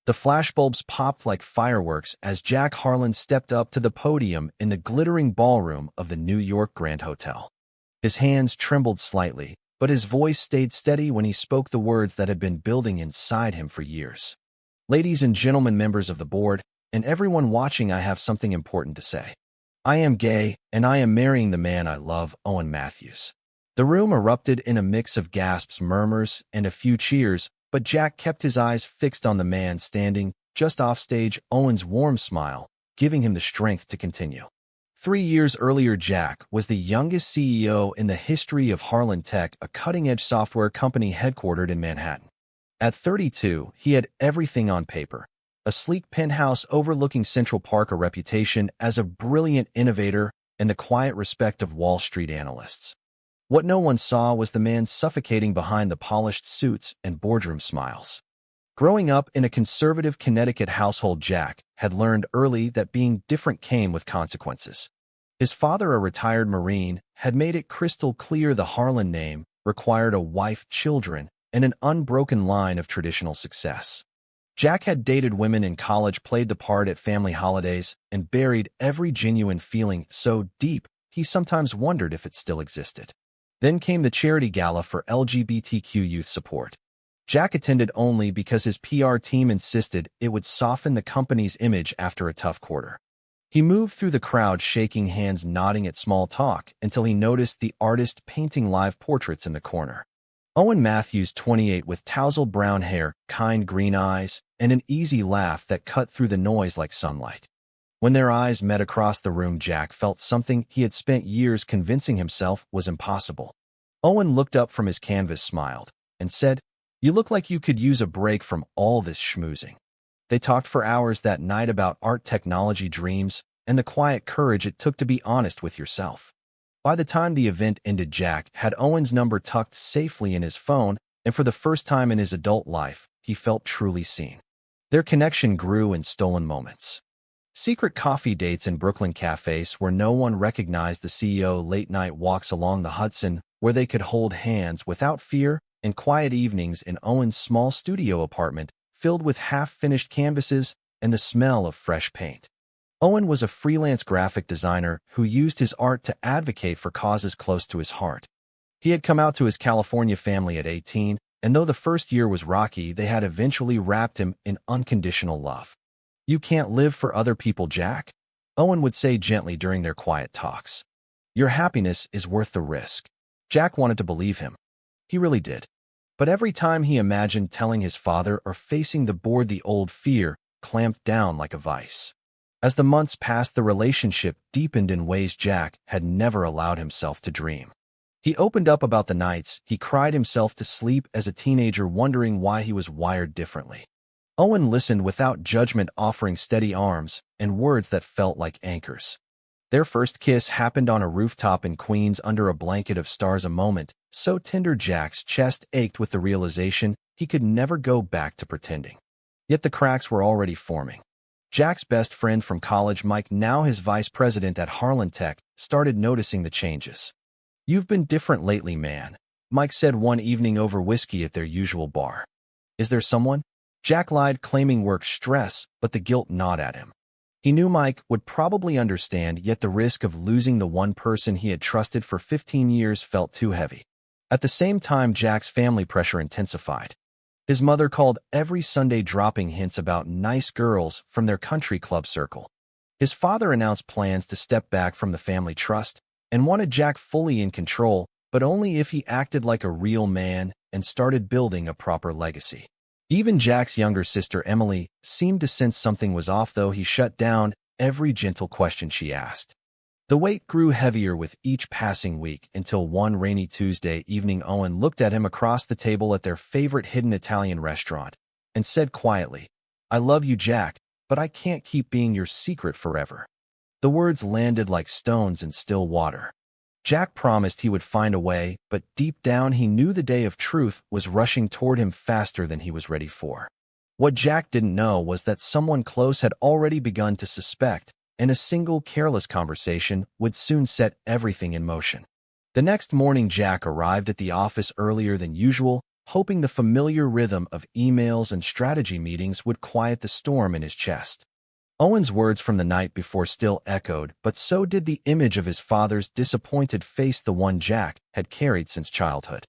The flashbulbs popped like fireworks as Jack Harlan stepped up to the podium in the glittering ballroom of the New York Grand Hotel. His hands trembled slightly, but his voice stayed steady when he spoke the words that had been building inside him for years. Ladies and gentlemen, members of the board, and everyone watching, I have something important to say. I am gay, and I am marrying the man I love, Owen Matthews. The room erupted in a mix of gasps, murmurs, and a few cheers, but Jack kept his eyes fixed on the man standing just off stage, Owen's warm smile, giving him the strength to continue. 3 years earlier, Jack was the youngest CEO in the history of Harlan Tech, a cutting-edge software company headquartered in Manhattan. At 32, he had everything on paper: a sleek penthouse overlooking Central Park, a reputation as a brilliant innovator, and the quiet respect of Wall Street analysts. What no one saw was the man suffocating behind the polished suits and boardroom smiles. Growing up in a conservative Connecticut household, Jack had learned early that being different came with consequences. His father, a retired Marine, had made it crystal clear the Harlan name required a wife, children, and an unbroken line of traditional success. Jack had dated women in college, played the part at family holidays, and buried every genuine feeling so deep he sometimes wondered if it still existed. Then came the charity gala for LGBTQ youth support. Jack attended only because his PR team insisted it would soften the company's image after a tough quarter. He moved through the crowd, shaking hands, nodding at small talk, until he noticed the artist painting live portraits in the corner. Owen Matthews, 28, with tousled brown hair, kind green eyes, and an easy laugh that cut through the noise like sunlight. When their eyes met across the room, Jack felt something he had spent years convincing himself was impossible. Owen looked up from his canvas, smiled, and said, "You look like you could use a break from all this schmoozing." They talked for hours that night about art, technology, dreams, and the quiet courage it took to be honest with yourself. By the time the event ended, Jack had Owen's number tucked safely in his phone, and for the first time in his adult life, he felt truly seen. Their connection grew in stolen moments. Secret coffee dates in Brooklyn cafes where no one recognized the CEO, late-night walks along the Hudson where they could hold hands without fear, and quiet evenings in Owen's small studio apartment filled with half-finished canvases and the smell of fresh paint. Owen was a freelance graphic designer who used his art to advocate for causes close to his heart. He had come out to his California family at 18, and though the first year was rocky, they had eventually wrapped him in unconditional love. "You can't live for other people, Jack," Owen would say gently during their quiet talks. "Your happiness is worth the risk." Jack wanted to believe him. He really did. But every time he imagined telling his father or facing the board, the old fear clamped down like a vice. As the months passed, the relationship deepened in ways Jack had never allowed himself to dream. He opened up about the nights he cried himself to sleep as a teenager, wondering why he was wired differently. Owen listened without judgment, offering steady arms and words that felt like anchors. Their first kiss happened on a rooftop in Queens under a blanket of stars, a moment so tender Jack's chest ached with the realization he could never go back to pretending. Yet the cracks were already forming. Jack's best friend from college, Mike, now his vice president at Harlan Tech, started noticing the changes. "You've been different lately, man," Mike said one evening over whiskey at their usual bar. "Is there someone?" Jack lied, claiming work stress, but the guilt gnawed at him. He knew Mike would probably understand, yet the risk of losing the one person he had trusted for 15 years felt too heavy. At the same time, Jack's family pressure intensified. His mother called every Sunday, dropping hints about nice girls from their country club circle. His father announced plans to step back from the family trust and wanted Jack fully in control, but only if he acted like a real man and started building a proper legacy. Even Jack's younger sister, Emily, seemed to sense something was off, though he shut down every gentle question she asked. The weight grew heavier with each passing week until one rainy Tuesday evening, Owen looked at him across the table at their favorite hidden Italian restaurant and said quietly, "I love you, Jack, but I can't keep being your secret forever." The words landed like stones in still water. Jack promised he would find a way, but deep down he knew the day of truth was rushing toward him faster than he was ready for. What Jack didn't know was that someone close had already begun to suspect, and a single careless conversation would soon set everything in motion. The next morning, Jack arrived at the office earlier than usual, hoping the familiar rhythm of emails and strategy meetings would quiet the storm in his chest. Owen's words from the night before still echoed, but so did the image of his father's disappointed face, the one Jack had carried since childhood.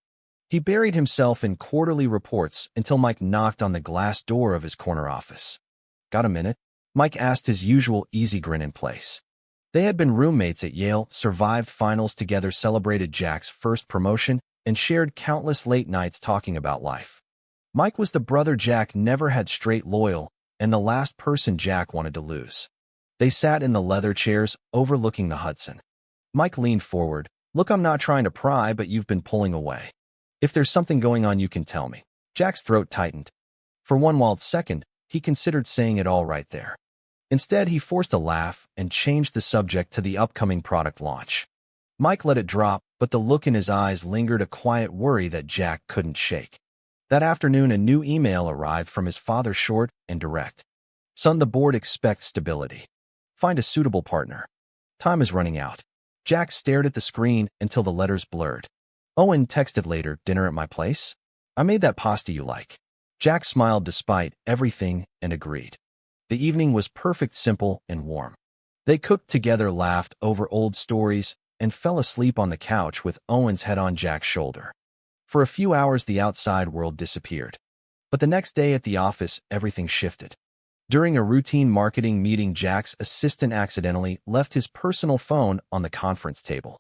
He buried himself in quarterly reports until Mike knocked on the glass door of his corner office. "Got a minute?" Mike asked, his usual easy grin in place. They had been roommates at Yale, survived finals together, celebrated Jack's first promotion, and shared countless late nights talking about life. Mike was the brother Jack never had straight loyal, and the last person Jack wanted to lose. They sat in the leather chairs overlooking the Hudson. Mike leaned forward. "Look, I'm not trying to pry, but you've been pulling away. If there's something going on, you can tell me." Jack's throat tightened. For one wild second, he considered saying it all right there. Instead, he forced a laugh and changed the subject to the upcoming product launch. Mike let it drop, but the look in his eyes lingered, a quiet worry that Jack couldn't shake. That afternoon, a new email arrived from his father, short and direct. "Son, the board expects stability. Find a suitable partner. Time is running out." Jack stared at the screen until the letters blurred. Owen texted later, "Dinner at my place? I made that pasta you like." Jack smiled despite everything and agreed. The evening was perfect, simple and warm. They cooked together, laughed over old stories, and fell asleep on the couch with Owen's head on Jack's shoulder. For a few hours, the outside world disappeared. But the next day at the office, everything shifted. During a routine marketing meeting, Jack's assistant accidentally left his personal phone on the conference table.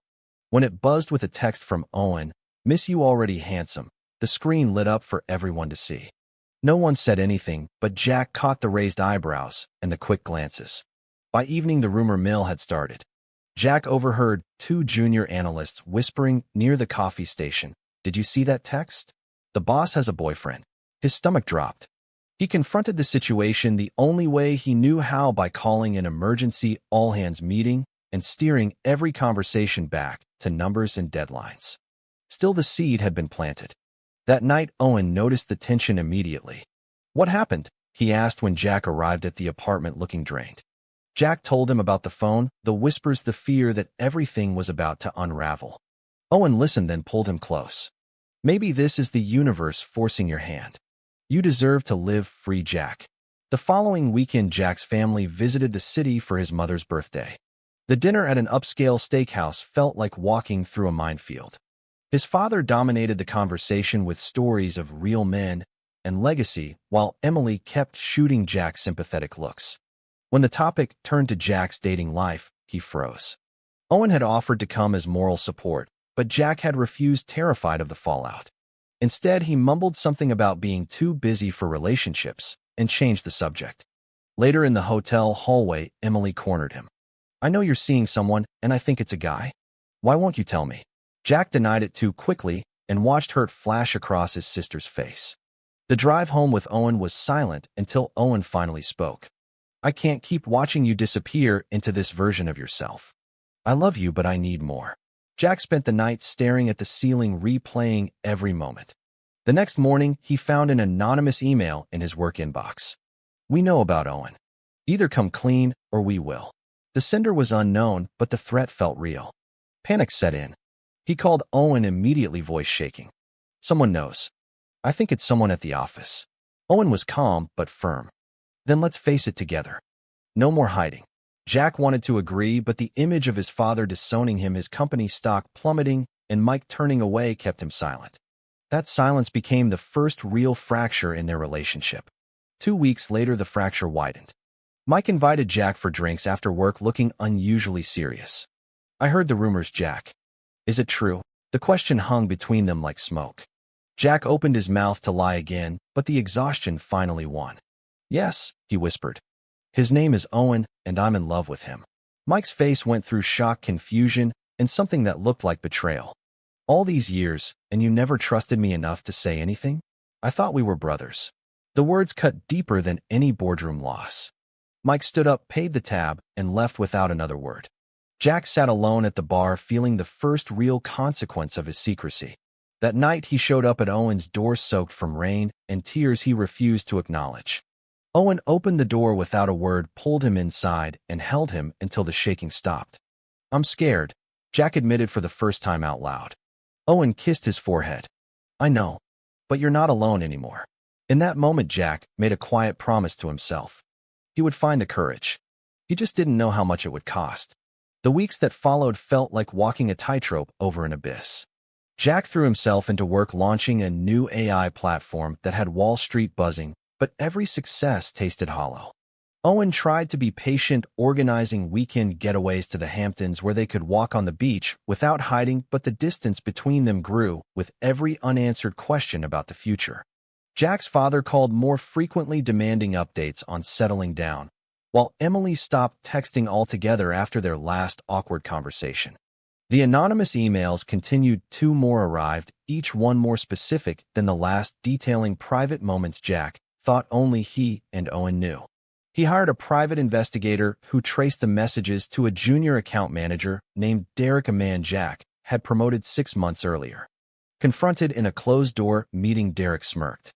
When it buzzed with a text from Owen, "Miss you already, handsome," the screen lit up for everyone to see. No one said anything, but Jack caught the raised eyebrows and the quick glances. By evening, the rumor mill had started. Jack overheard two junior analysts whispering near the coffee station, "Did you see that text? The boss has a boyfriend." His stomach dropped. He confronted the situation the only way he knew how, by calling an emergency all-hands meeting and steering every conversation back to numbers and deadlines. Still, the seed had been planted. That night, Owen noticed the tension immediately. "What happened?" he asked when Jack arrived at the apartment looking drained. Jack told him about the phone, the whispers, the fear that everything was about to unravel. Owen listened, then pulled him close. "Maybe this is the universe forcing your hand. You deserve to live free, Jack." The following weekend, Jack's family visited the city for his mother's birthday. The dinner at an upscale steakhouse felt like walking through a minefield. His father dominated the conversation with stories of real men and legacy, while Emily kept shooting Jack sympathetic looks. When the topic turned to Jack's dating life, he froze. Owen had offered to come as moral support, but Jack had refused, terrified of the fallout. Instead, he mumbled something about being too busy for relationships and changed the subject. Later in the hotel hallway, Emily cornered him. "I know you're seeing someone, and I think it's a guy. Why won't you tell me?" Jack denied it too quickly and watched hurt flash across his sister's face. The drive home with Owen was silent until Owen finally spoke. "I can't keep watching you disappear into this version of yourself. I love you, but I need more." Jack spent the night staring at the ceiling, replaying every moment. The next morning, he found an anonymous email in his work inbox. "We know about Owen. Either come clean or we will." The sender was unknown, but the threat felt real. Panic set in. He called Owen immediately, voice shaking. "Someone knows. I think it's someone at the office." Owen was calm but firm. "Then let's face it together. No more hiding." Jack wanted to agree, but the image of his father disowning him, his company stock plummeting, and Mike turning away kept him silent. That silence became the first real fracture in their relationship. 2 weeks later, the fracture widened. Mike invited Jack for drinks after work, looking unusually serious. "I heard the rumors, Jack. Is it true?" The question hung between them like smoke. Jack opened his mouth to lie again, but the exhaustion finally won. "Yes," he whispered. "His name is Owen, and I'm in love with him." Mike's face went through shock, confusion, and something that looked like betrayal. "All these years, and you never trusted me enough to say anything? I thought we were brothers." The words cut deeper than any boardroom loss. Mike stood up, paid the tab, and left without another word. Jack sat alone at the bar, feeling the first real consequence of his secrecy. That night, he showed up at Owen's door, soaked from rain and tears he refused to acknowledge. Owen opened the door without a word, pulled him inside, and held him until the shaking stopped. "I'm scared," Jack admitted for the first time out loud. Owen kissed his forehead. "I know. But you're not alone anymore. In that moment, Jack made a quiet promise to himself. He would find the courage. He just didn't know how much it would cost. The weeks that followed felt like walking a tightrope over an abyss. Jack threw himself into work launching a new AI platform that had Wall Street buzzing, but every success tasted hollow. Owen tried to be patient, organizing weekend getaways to the Hamptons where they could walk on the beach without hiding, but the distance between them grew with every unanswered question about the future. Jack's father called more frequently, demanding updates on settling down, while Emily stopped texting altogether after their last awkward conversation. The anonymous emails continued. 2 more arrived, each one more specific than the last, detailing private moments Jack thought only he and Owen knew. He hired a private investigator who traced the messages to a junior account manager named Derek, a man Jack had promoted 6 months earlier. Confronted in a closed-door meeting, Derek smirked.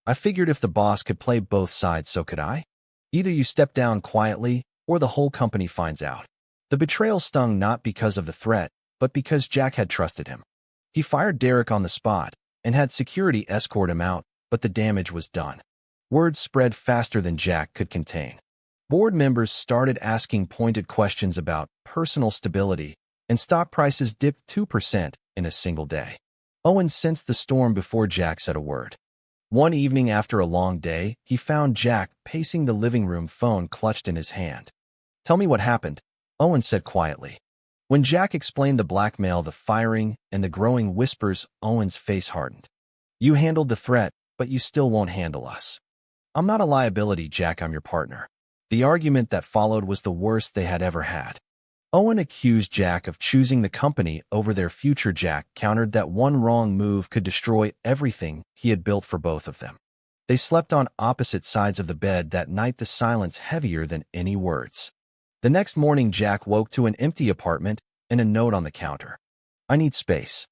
I figured if the boss could play both sides, so could I. Either you step down quietly, or the whole company finds out. The betrayal stung not because of the threat, but because Jack had trusted him. He fired Derek on the spot and had security escort him out, but the damage was done. Word spread faster than Jack could contain. Board members started asking pointed questions about personal stability, and stock prices dipped 2% in a single day. Owen sensed the storm before Jack said a word. One evening after a long day, he found Jack pacing the living room, phone clutched in his hand. Tell me what happened, Owen said quietly. When Jack explained the blackmail, the firing, and the growing whispers, Owen's face hardened. You handled the threat, but you still won't handle us. I'm not a liability, Jack, I'm your partner. The argument that followed was the worst they had ever had. Owen accused Jack of choosing the company over their future. Jack countered that one wrong move could destroy everything he had built for both of them. They slept on opposite sides of the bed that night, the silence heavier than any words. The next morning, Jack woke to an empty apartment and a note on the counter. I need space.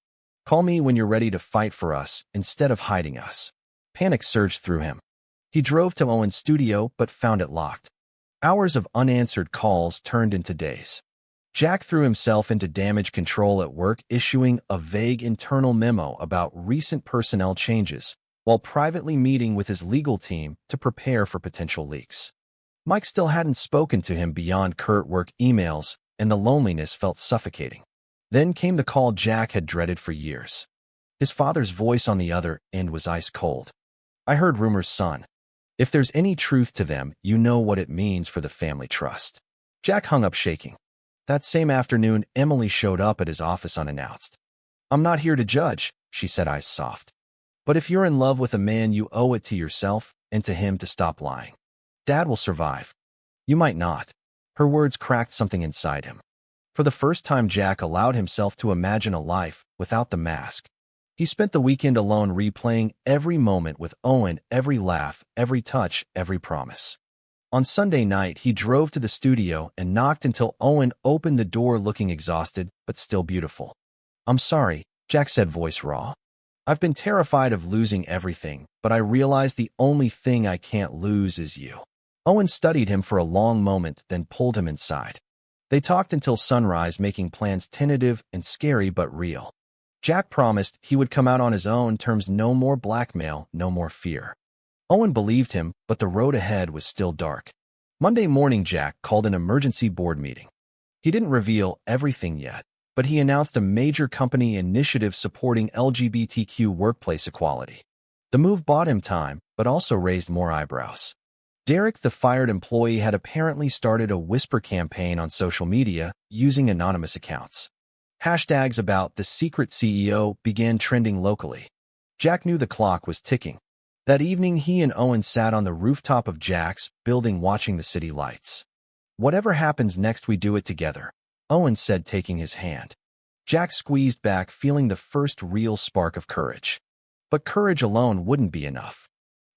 Call me when you're ready to fight for us instead of hiding us. Panic surged through him. He drove to Owen's studio but found it locked. Hours of unanswered calls turned into days. Jack threw himself into damage control at work, issuing a vague internal memo about recent personnel changes, while privately meeting with his legal team to prepare for potential leaks. Mike still hadn't spoken to him beyond curt work emails, and the loneliness felt suffocating. Then came the call Jack had dreaded for years. His father's voice on the other end was ice cold. I heard rumors, son. If there's any truth to them, you know what it means for the family trust. Jack hung up, shaking. That same afternoon, Emily showed up at his office unannounced. I'm not here to judge, she said, eyes soft. But if you're in love with a man, you owe it to yourself and to him to stop lying. Dad will survive. You might not. Her words cracked something inside him. For the first time, Jack allowed himself to imagine a life without the mask. He spent the weekend alone, replaying every moment with Owen, every laugh, every touch, every promise. On Sunday night, he drove to the studio and knocked until Owen opened the door, looking exhausted but still beautiful. I'm sorry, Jack said, voice raw. I've been terrified of losing everything, but I realize the only thing I can't lose is you. Owen studied him for a long moment, then pulled him inside. They talked until sunrise, making plans tentative and scary but real. Jack promised he would come out on his own terms, no more blackmail, no more fear. Owen believed him, but the road ahead was still dark. Monday morning, Jack called an emergency board meeting. He didn't reveal everything yet, but he announced a major company initiative supporting LGBTQ workplace equality. The move bought him time, but also raised more eyebrows. Derek, the fired employee, had apparently started a whisper campaign on social media using anonymous accounts. Hashtags about the secret CEO began trending locally. Jack knew the clock was ticking. That evening, he and Owen sat on the rooftop of Jack's building watching the city lights. Whatever happens next, we do it together, Owen said, taking his hand. Jack squeezed back, feeling the first real spark of courage. But courage alone wouldn't be enough.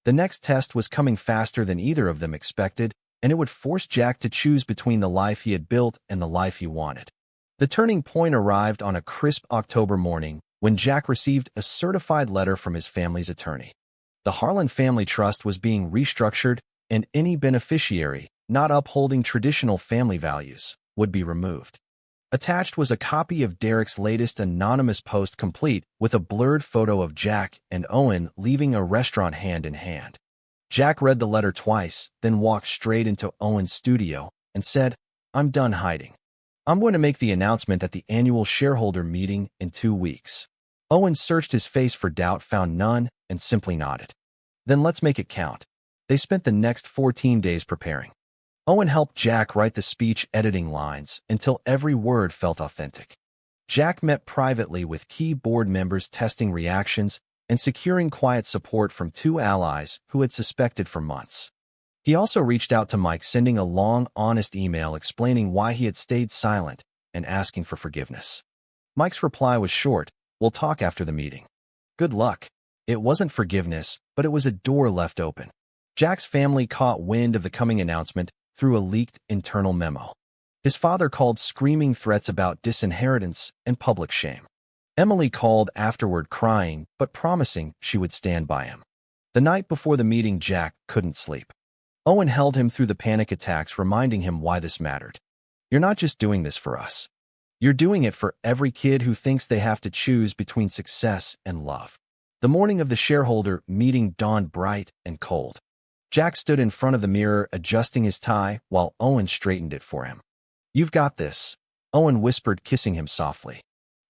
The next test was coming faster than either of them expected, and it would force Jack to choose between the life he had built and the life he wanted. The turning point arrived on a crisp October morning when Jack received a certified letter from his family's attorney. The Harlan Family Trust was being restructured, and any beneficiary not upholding traditional family values would be removed. Attached was a copy of Derek's latest anonymous post complete with a blurred photo of Jack and Owen leaving a restaurant hand in hand. Jack read the letter twice, then walked straight into Owen's studio and said, "I'm done hiding. I'm going to make the announcement at the annual shareholder meeting in 2 weeks." Owen searched his face for doubt, found none, and simply nodded. "Then let's make it count." They spent the next 14 days preparing. Owen helped Jack write the speech editing lines until every word felt authentic. Jack met privately with key board members, testing reactions and securing quiet support from 2 allies who had suspected for months. He also reached out to Mike, sending a long, honest email explaining why he had stayed silent and asking for forgiveness. Mike's reply was short, "We'll talk after the meeting." Good luck. It wasn't forgiveness, but it was a door left open. Jack's family caught wind of the coming announcement through a leaked internal memo. His father called, screaming threats about disinheritance and public shame. Emily called afterward, crying but promising she would stand by him. The night before the meeting, Jack couldn't sleep. Owen held him through the panic attacks, reminding him why this mattered. "You're not just doing this for us. You're doing it for every kid who thinks they have to choose between success and love." The morning of the shareholder meeting dawned bright and cold. Jack stood in front of the mirror, adjusting his tie, while Owen straightened it for him. "You've got this," Owen whispered, kissing him softly.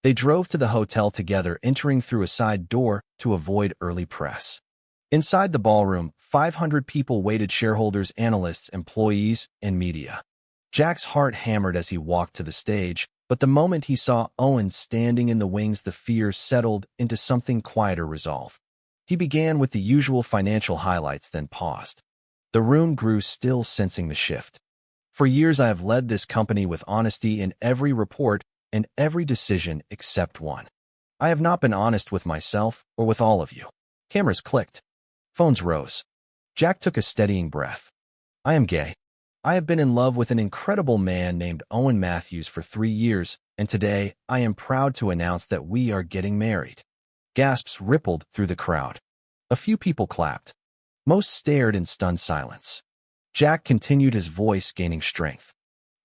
They drove to the hotel together, entering through a side door to avoid early press. Inside the ballroom, 500 people waited: shareholders, analysts, employees, and media. Jack's heart hammered as he walked to the stage, but the moment he saw Owen standing in the wings, the fear settled into something quieter: resolve. He began with the usual financial highlights, then paused. The room grew still, sensing the shift. "For years I have led this company with honesty in every report and every decision except one. I have not been honest with myself or with all of you." Cameras clicked. Phones rose. Jack took a steadying breath. "I am gay. I have been in love with an incredible man named Owen Matthews for 3 years, and today I am proud to announce that we are getting married." Gasps rippled through the crowd. A few people clapped. Most stared in stunned silence. Jack continued, his voice gaining strength.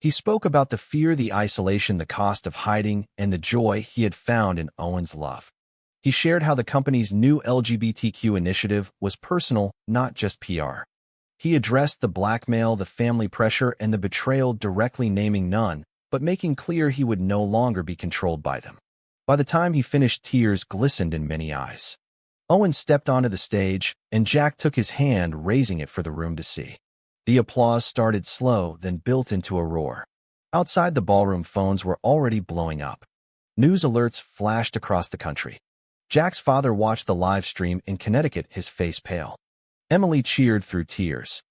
He spoke about the fear, the isolation, the cost of hiding, and the joy he had found in Owen's love. He shared how the company's new LGBTQ initiative was personal, not just PR. He addressed the blackmail, the family pressure, and the betrayal, directly, naming none, but making clear he would no longer be controlled by them. By the time he finished, tears glistened in many eyes. Owen stepped onto the stage, and Jack took his hand, raising it for the room to see. The applause started slow, then built into a roar. Outside the ballroom, phones were already blowing up. News alerts flashed across the country. Jack's father watched the live stream in Connecticut, his face pale. Emily cheered through tears.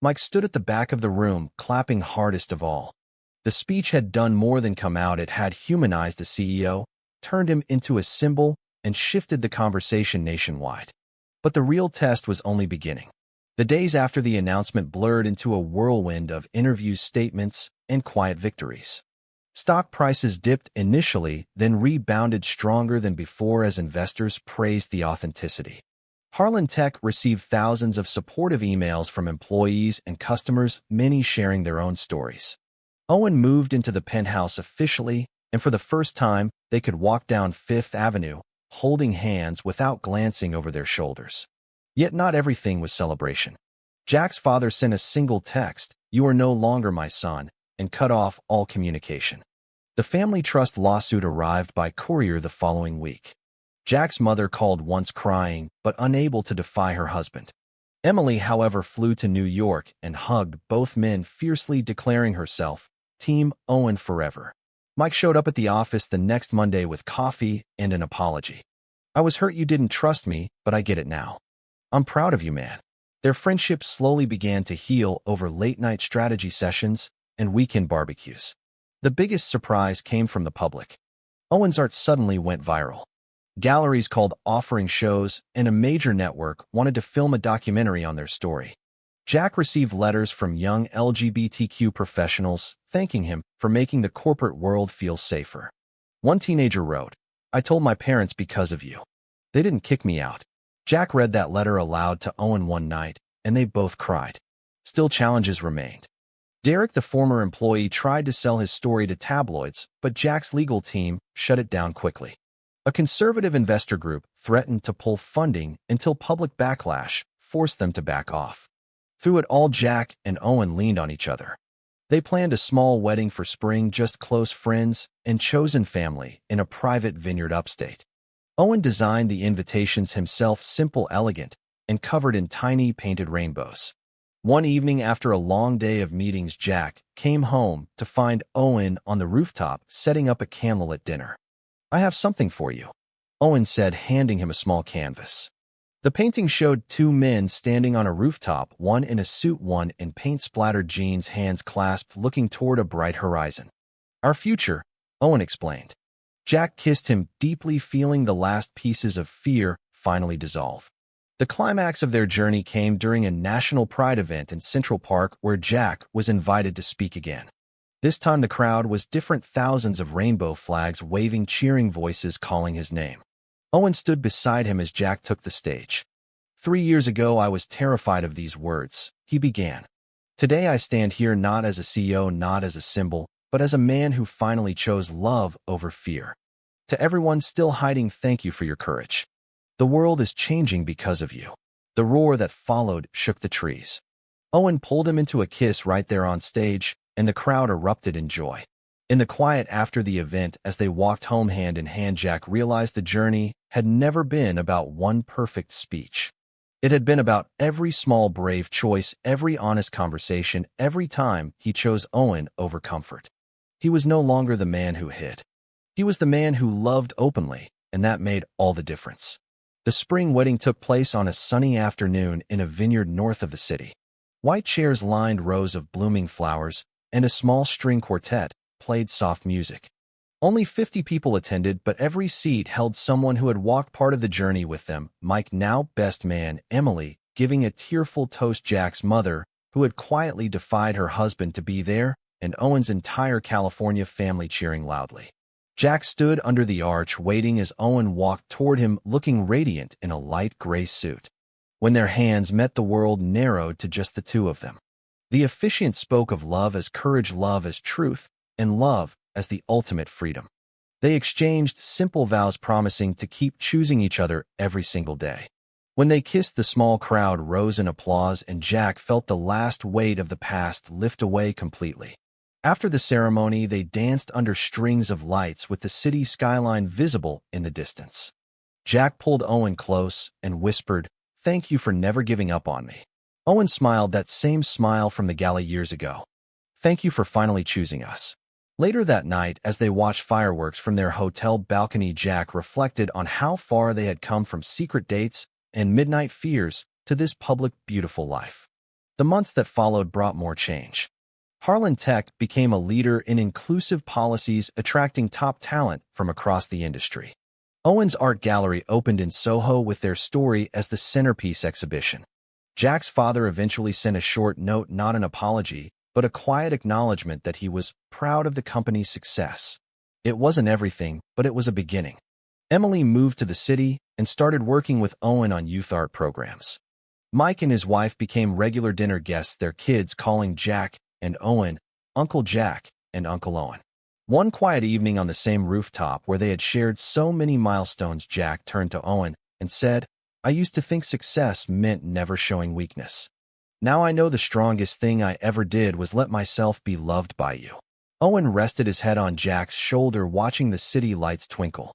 Mike stood at the back of the room, clapping hardest of all. The speech had done more than come out. It had humanized the CEO, turned him into a symbol, and shifted the conversation nationwide. But the real test was only beginning. The days after the announcement blurred into a whirlwind of interviews, statements, and quiet victories. Stock prices dipped initially, then rebounded stronger than before as investors praised the authenticity. Harlan Tech received thousands of supportive emails from employees and customers, many sharing their own stories. Owen moved into the penthouse officially, and for the first time, they could walk down Fifth Avenue, holding hands without glancing over their shoulders. Yet not everything was celebration. Jack's father sent a single text, "You are no longer my son," and cut off all communication. The family trust lawsuit arrived by courier the following week. Jack's mother called once, crying but unable to defy her husband. Emily, however, flew to New York and hugged both men, fiercely declaring herself Team Owen forever. Mike showed up at the office the next Monday with coffee and an apology. "I was hurt you didn't trust me, but I get it now. I'm proud of you, man." Their friendship slowly began to heal over late-night strategy sessions and weekend barbecues. The biggest surprise came from the public. Owen's art suddenly went viral. Galleries called, offering shows, and a major network wanted to film a documentary on their story. Jack received letters from young LGBTQ professionals thanking him for making the corporate world feel safer. One teenager wrote, "I told my parents because of you. They didn't kick me out." Jack read that letter aloud to Owen one night, and they both cried. Still, challenges remained. Derek, the former employee, tried to sell his story to tabloids, but Jack's legal team shut it down quickly. A conservative investor group threatened to pull funding until public backlash forced them to back off. Through it all, Jack and Owen leaned on each other. They planned a small wedding for spring, just close friends and chosen family, in a private vineyard upstate. Owen designed the invitations himself, simple, elegant, and covered in tiny painted rainbows. One evening after a long day of meetings, Jack came home to find Owen on the rooftop setting up a candlelit dinner. "I have something for you," Owen said, handing him a small canvas. The painting showed two men standing on a rooftop, one in a suit, one in paint-splattered jeans, hands clasped, looking toward a bright horizon. "Our future," Owen explained. Jack kissed him deeply, feeling the last pieces of fear finally dissolve. The climax of their journey came during a national pride event in Central Park, where Jack was invited to speak again. This time the crowd was different, thousands of rainbow flags waving, cheering voices calling his name. Owen stood beside him as Jack took the stage. "3 years ago, I was terrified of these words," he began. "Today I stand here not as a CEO, not as a symbol, but as a man who finally chose love over fear. To everyone still hiding, thank you for your courage. The world is changing because of you." The roar that followed shook the trees. Owen pulled him into a kiss right there on stage, and the crowd erupted in joy. In the quiet after the event, as they walked home hand in hand, Jack realized the journey had never been about one perfect speech. It had been about every small, brave choice, every honest conversation, every time he chose Owen over comfort. He was no longer the man who hid. He was the man who loved openly, and that made all the difference. The spring wedding took place on a sunny afternoon in a vineyard north of the city. White chairs lined rows of blooming flowers, and a small string quartet played soft music. Only 50 people attended, but every seat held someone who had walked part of the journey with them. Mike, now best man, Emily, giving a tearful toast, Jack's mother, who had quietly defied her husband to be there, and Owen's entire California family cheering loudly. Jack stood under the arch waiting as Owen walked toward him, looking radiant in a light gray suit. When their hands met, the world narrowed to just the two of them. The officiant spoke of love as courage, love as truth, and love as the ultimate freedom. They exchanged simple vows, promising to keep choosing each other every single day. When they kissed, the small crowd rose in applause, and Jack felt the last weight of the past lift away completely. After the ceremony, they danced under strings of lights with the city skyline visible in the distance. Jack pulled Owen close and whispered, "Thank you for never giving up on me." Owen smiled, that same smile from the gala years ago. "Thank you for finally choosing us." Later that night, as they watched fireworks from their hotel balcony, Jack reflected on how far they had come from secret dates and midnight fears to this public, beautiful life. The months that followed brought more change. Harlan Tech became a leader in inclusive policies, attracting top talent from across the industry. Owen's art gallery opened in Soho with their story as the centerpiece exhibition. Jack's father eventually sent a short note, not an apology, but a quiet acknowledgement that he was proud of the company's success. It wasn't everything, but it was a beginning. Emily moved to the city and started working with Owen on youth art programs. Mike and his wife became regular dinner guests, their kids calling Jack and Owen Uncle Jack and Uncle Owen. One quiet evening on the same rooftop where they had shared so many milestones, Jack turned to Owen and said, "I used to think success meant never showing weakness. Now I know the strongest thing I ever did was let myself be loved by you." Owen rested his head on Jack's shoulder, watching the city lights twinkle.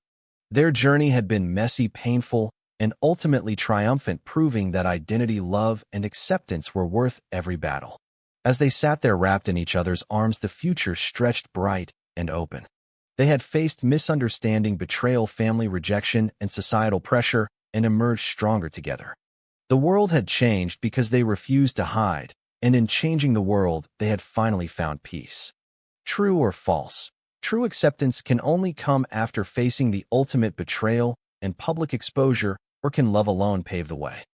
Their journey had been messy, painful, and ultimately triumphant, proving that identity, love, and acceptance were worth every battle. As they sat there wrapped in each other's arms, the future stretched bright and open. They had faced misunderstanding, betrayal, family rejection, and societal pressure, and emerged stronger together. The world had changed because they refused to hide, and in changing the world, they had finally found peace. True or false? True acceptance can only come after facing the ultimate betrayal and public exposure, or can love alone pave the way?